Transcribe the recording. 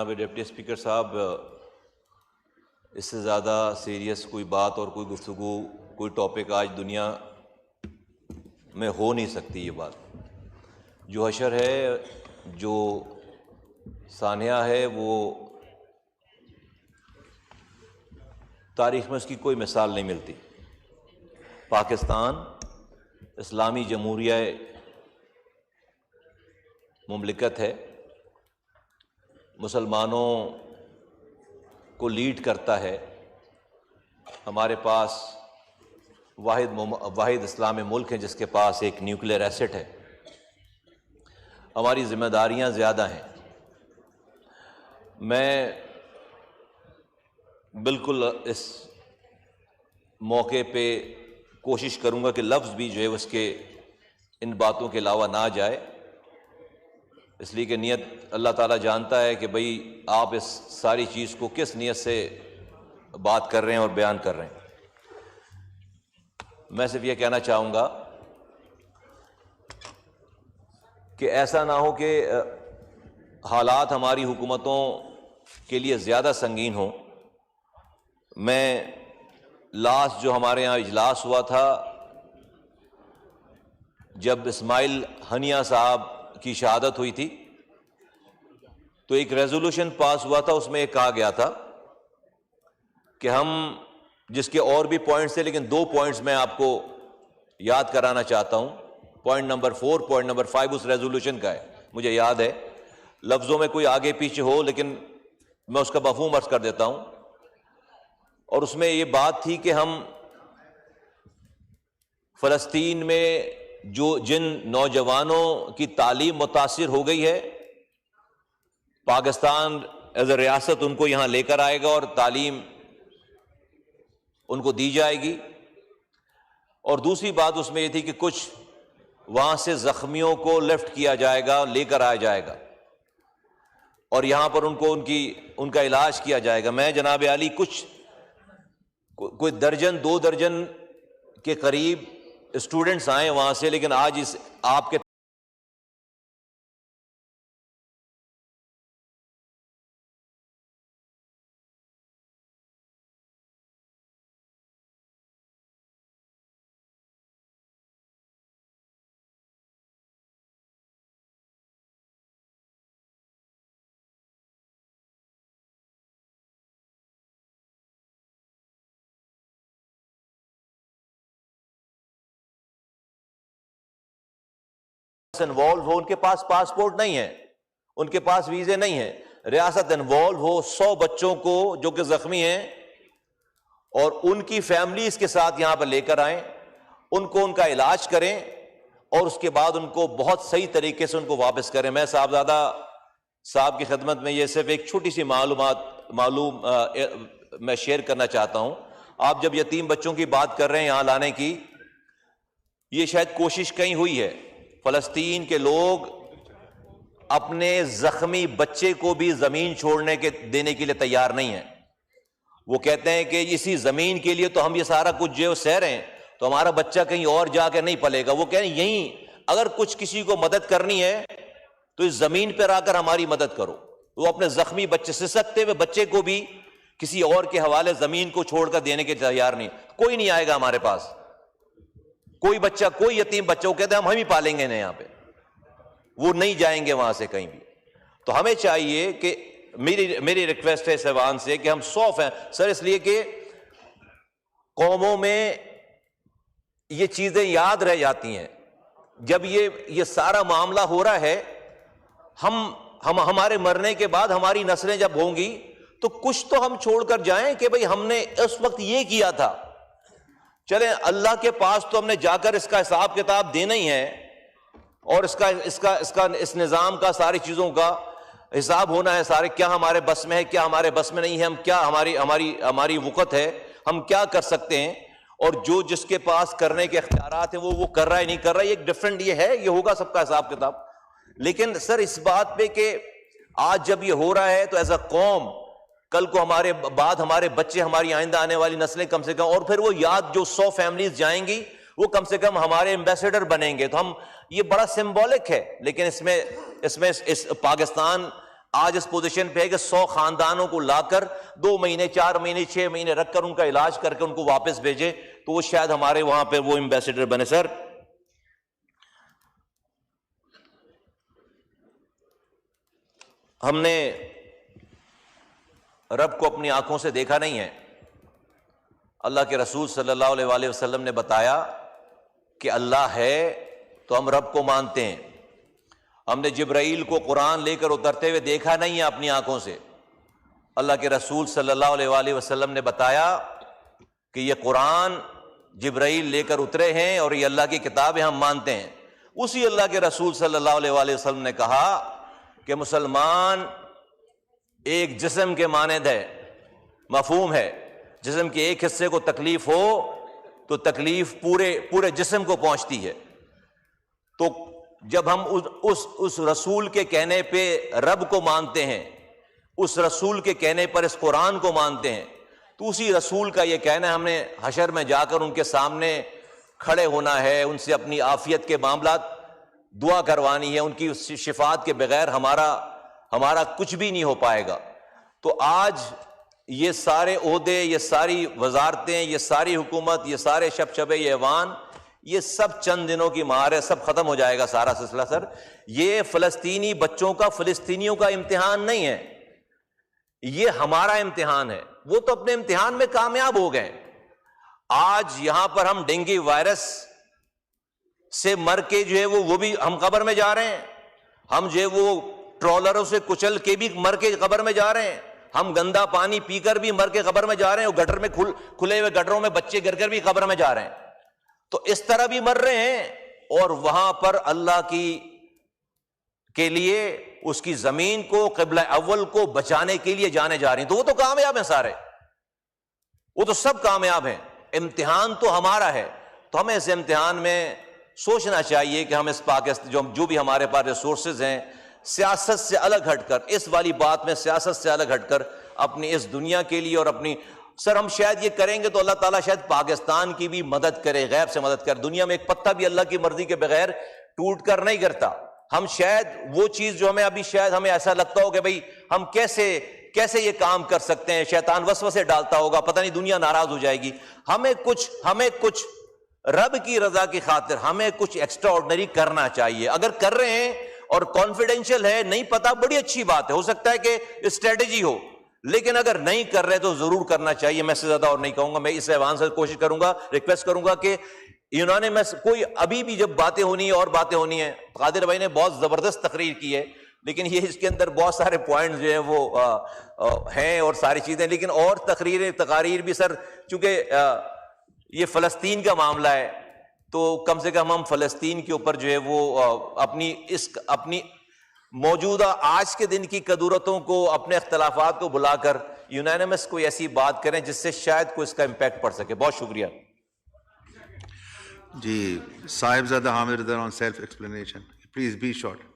Deputy speaker صاحب، اس سے زیادہ سیریس کوئی بات اور کوئی گفتگو، کوئی ٹاپک آج دنیا میں ہو نہیں سکتی۔ یہ بات جو حشر ہے، جو سانحہ ہے، وہ تاریخ میں اس کی کوئی مثال نہیں ملتی۔ پاکستان اسلامی جمہوریہ مملکت ہے، مسلمانوں کو لیڈ کرتا ہے۔ ہمارے پاس واحد اسلامی ملک ہے جس کے پاس ایک نیوکلیئر ایسٹ ہے۔ ہماری ذمہ داریاں زیادہ ہیں۔ میں بالکل اس موقع پہ کوشش کروں گا کہ لفظ بھی جو ہے اس کے ان باتوں کے علاوہ نہ جائے، اس لیے کہ نیت اللہ تعالیٰ جانتا ہے کہ بھئی آپ اس ساری چیز کو کس نیت سے بات کر رہے ہیں اور بیان کر رہے ہیں۔ میں صرف یہ کہنا چاہوں گا کہ ایسا نہ ہو کہ حالات ہماری حکومتوں کے لیے زیادہ سنگین ہوں۔ میں لاسٹ جو ہمارے ہاں اجلاس ہوا تھا، جب اسماعیل ہنیہ صاحب کی شہادت ہوئی تھی، تو ایک ریزولوشن پاس ہوا تھا، اس میں ایک کہا گیا تھا کہ ہم، جس کے اور بھی پوائنٹس تھے لیکن 2 پوائنٹس میں آپ کو یاد کرانا چاہتا ہوں۔ پوائنٹ نمبر 4، پوائنٹ نمبر 5 اس ریزولوشن کا ہے، مجھے یاد ہے، لفظوں میں کوئی آگے پیچھے ہو لیکن میں اس کا مفہوم عرض کر دیتا ہوں۔ اور اس میں یہ بات تھی کہ ہم فلسطین میں جن نوجوانوں کی تعلیم متاثر ہو گئی ہے، پاکستان ایز اے ریاست ان کو یہاں لے کر آئے گا اور تعلیم ان کو دی جائے گی۔ اور دوسری بات اس میں یہ تھی کہ کچھ وہاں سے زخمیوں کو لفٹ کیا جائے گا، لے کر آیا جائے گا اور یہاں پر ان کا علاج کیا جائے گا۔ میں جناب عالی کوئی درجن 2 درجن کے قریب اسٹوڈنٹس آئے وہاں سے، لیکن آج اس آپ کے انوالو ہو، ان کے پاس پاسپورٹ نہیں ہے، ان کے پاس ویزے نہیں ہیں، ریاست انوالو ہو 100 بچوں کو جو کہ زخمی ہیں اور ان کی فیملیز کے ساتھ یہاں پر لے کر آئیں، ان کو ان کا علاج کریں اور اس کے بعد ان کو بہت صحیح طریقے سے ان کو واپس کریں۔ میں صاحبزادہ صاحب کی خدمت میں یہ صرف ایک چھوٹی سی معلوم میں شیئر کرنا چاہتا ہوں۔ آپ جب یتیم بچوں کی بات کر رہے ہیں یہاں لانے کی، یہ شاید کوشش کہیں ہوئی ہے، فلسطین کے لوگ اپنے زخمی بچے کو بھی زمین چھوڑنے کے دینے کے لیے تیار نہیں ہیں۔ وہ کہتے ہیں کہ اسی زمین کے لیے تو ہم یہ سارا کچھ جو سہ رہے ہیں، تو ہمارا بچہ کہیں اور جا کے نہیں پلے گا۔ وہ کہتے ہیں یہیں اگر کچھ کسی کو مدد کرنی ہے تو اس زمین پر آ کر ہماری مدد کرو۔ وہ اپنے زخمی بچے، سسکتے ہوئے بچے کو بھی کسی اور کے حوالے زمین کو چھوڑ کر دینے کے تیار نہیں۔ کوئی نہیں آئے گا ہمارے پاس، کوئی بچہ، کوئی یتیم بچہ، وہ کہتے ہیں ہم ہی پالیں گے یہاں پہ، وہ نہیں جائیں گے وہاں سے کہیں بھی۔ تو ہمیں چاہیے کہ میری ریکویسٹ ہے ایوان سے کہ ہم 100 ہیں سر، اس لیے کہ قوموں میں یہ چیزیں یاد رہ جاتی ہیں۔ جب یہ سارا معاملہ ہو رہا ہے، ہمارے مرنے کے بعد ہماری نسلیں جب ہوں گی تو کچھ تو ہم چھوڑ کر جائیں کہ بھئی ہم نے اس وقت یہ کیا تھا۔ چلیں اللہ کے پاس تو ہم نے جا کر اس کا حساب کتاب دینا ہی ہے، اور اس نظام کا، ساری چیزوں کا حساب ہونا ہے، سارے کیا ہمارے بس میں ہے، کیا ہمارے بس میں نہیں ہے، ہم کیا ہماری وقت ہے، ہم کیا کر سکتے ہیں، اور جو جس کے پاس کرنے کے اختیارات ہیں وہ کر رہا ہے نہیں کر رہا ہے، ایک ڈفرینٹ یہ ہے، یہ ہوگا سب کا حساب کتاب۔ لیکن سر اس بات پہ کہ آج جب یہ ہو رہا ہے تو ایز اے قوم، کل کو ہمارے بعد ہمارے بچے، ہماری آئندہ آنے والی نسلیں کم سے کم، اور پھر وہ یاد جو 100 فیملیز جائیں گی وہ کم سے کم ہمارے ایمبیسیڈر بنیں گے۔ تو ہم، یہ بڑا سمبولک ہے، لیکن اس میں پاکستان آج اس پوزیشن پہ ہے کہ 100 خاندانوں کو لا کر 2 مہینے 4 مہینے 6 مہینے رکھ کر ان کا علاج کر کے ان کو واپس بھیجے تو وہ شاید ہمارے وہاں پہ وہ ایمبیسڈر بنے. سر ہم نے رب کو اپنی آنکھوں سے دیکھا نہیں ہے. اللہ کے رسول صلی اللہ علیہ وآلہ وسلم نے بتایا کہ اللہ ہے تو ہم رب کو مانتے ہیں. ہم نے جبرائیل کو قرآن لے کر اترتے ہوئے دیکھا نہیں ہے اپنی آنکھوں سے. اللہ کے رسول صلی اللہ علیہ وآلہ وسلم نے بتایا کہ یہ قرآن جبرائیل لے کر اترے ہیں اور یہ اللہ کی کتاب ہے, ہم مانتے ہیں. اسی اللہ کے رسول صلی اللہ علیہ وآلہ وسلم نے کہا کہ مسلمان ایک جسم کے مانند ہے. مفہوم ہے, جسم کے ایک حصے کو تکلیف ہو تو تکلیف پورے جسم کو پہنچتی ہے. تو جب ہم اس رسول کے کہنے پہ رب کو مانتے ہیں, اس رسول کے کہنے پر اس قرآن کو مانتے ہیں, تو اسی رسول کا یہ کہنا ہے ہم نے حشر میں جا کر ان کے سامنے کھڑے ہونا ہے, ان سے اپنی عافیت کے معاملات دعا کروانی ہے, ان کی شفاعت کے بغیر ہمارا کچھ بھی نہیں ہو پائے گا. تو آج یہ سارے عہدے, یہ ساری وزارتیں, یہ ساری حکومت, یہ سارے شبشبے, یہ ایوان, یہ سب چند دنوں کی مہار ہے, سب ختم ہو جائے گا سارا سلسلہ. سر یہ فلسطینی بچوں کا, فلسطینیوں کا امتحان نہیں ہے, یہ ہمارا امتحان ہے. وہ تو اپنے امتحان میں کامیاب ہو گئے. آج یہاں پر ہم ڈینگی وائرس سے مر کے جو ہے وہ بھی ہم قبر میں جا رہے ہیں. ہم جو ہے وہ ٹرالروں سے کچل کے بھی مر کے قبر میں جا رہے ہیں. ہم گندا پانی پی کر بھی مر کے قبر میں جا رہے ہیں, اور گٹر میں کھلے ہوئے گٹروں میں بچے گر کر بھی قبر میں جا رہے ہیں. تو اس طرح بھی مر رہے ہیں, اور وہاں پر اللہ کے لیے اس کی زمین کو, قبلہ اول کو بچانے کے لیے جانے جا رہی ہیں. تو وہ تو کامیاب ہیں سارے, وہ تو سب کامیاب ہیں. امتحان تو ہمارا ہے. تو ہمیں اس امتحان میں سوچنا چاہیے کہ ہم اس پاکستان جو بھی ہمارے پاس ریسورسز ہیں, سیاست سے الگ ہٹ کر, اس والی بات میں سیاست سے الگ ہٹ کر اپنی اس دنیا کے لیے اور اپنی, سر ہم شاید یہ کریں گے تو اللہ تعالیٰ شاید پاکستان کی بھی مدد کرے, غیب سے مدد کرے. دنیا میں ایک پتا بھی اللہ کی مرضی کے بغیر ٹوٹ کر نہیں کرتا. ہم شاید وہ چیز جو ہمیں ابھی شاید ہمیں ایسا لگتا ہو کہ بھئی ہم کیسے یہ کام کر سکتے ہیں, شیطان وسوسے ڈالتا ہوگا, پتہ نہیں دنیا ناراض ہو جائے گی. ہمیں کچھ رب کی رضا کی خاطر ہمیں کچھ ایکسٹرا آرڈنری کرنا چاہیے. اگر کر رہے ہیں اور کانفیڈینشیل ہے, نہیں پتا, بڑی اچھی بات ہے, ہو سکتا ہے کہ اسٹریٹجی ہو, لیکن اگر نہیں کر رہے تو ضرور کرنا چاہیے. میں سے زیادہ اور نہیں کہوں گا. میں اس ایوان سے کوشش کروں گا, ریکویسٹ کروں گا کہ یونانیمس کوئی ابھی بھی جب باتیں ہونی ہیں اور باتیں ہونی ہیں. قادر بھائی نے بہت زبردست تقریر کی ہے, لیکن یہ اس کے اندر بہت سارے پوائنٹس جو ہیں وہ ہیں اور ساری چیزیں, لیکن اور تقاریر بھی سر, چونکہ یہ فلسطین کا معاملہ ہے تو کم سے کم ہم فلسطین کے اوپر جو ہے وہ اپنی موجودہ آج کے دن کی قدورتوں کو, اپنے اختلافات کو بلا کر یونانیمس کوئی ایسی بات کریں جس سے شاید کوئی اس کا امپیکٹ پڑ سکے. بہت شکریہ. جی Sahibzada Hamid Raza on self explanation, please be short.